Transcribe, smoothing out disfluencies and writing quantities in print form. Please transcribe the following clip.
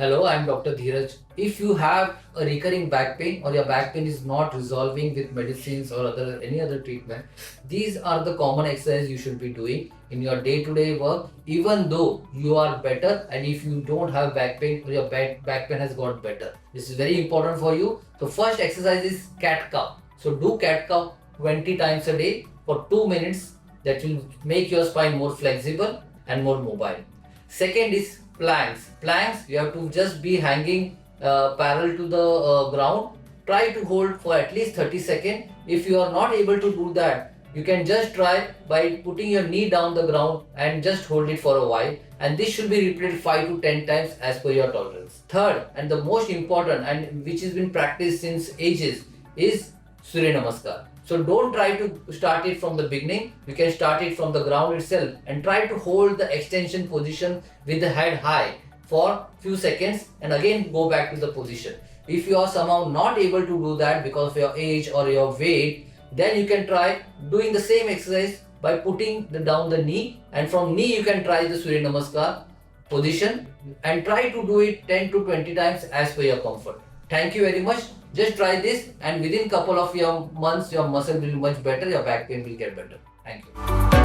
Hello, I'm Dr. Dheeraj. If you have a recurring back pain or your back pain is not resolving with medicines or any other treatment, these are the common exercises you should be doing in your day-to-day work, even though you are better and if you don't have back pain or your back pain has got better. This is very important for you. So first exercise is cat-cow. So do cat-cow 20 times a day for 2 minutes. That will make your spine more flexible and more mobile. Second is planks. Planks, you have to just be hanging parallel to the ground. Try to hold for at least 30 seconds. If you are not able to do that, you can just try by putting your knee down the ground and just hold it for a while. And this should be repeated 5 to 10 times as per your tolerance. Third, and the most important, and which has been practiced since ages, is Surya Namaskar. So don't try to start it from the beginning. You can start it from the ground itself and try to hold the extension position with the head high for few seconds and again go back to the position. If you are somehow not able to do that because of your age or your weight, then you can try doing the same exercise by putting down the knee, and from knee you can try the Surya Namaskar position and try to do it 10 to 20 times as per your comfort. Thank you very much. Just try this and within couple of your months your muscle will be much better, your back pain will get better. Thank you.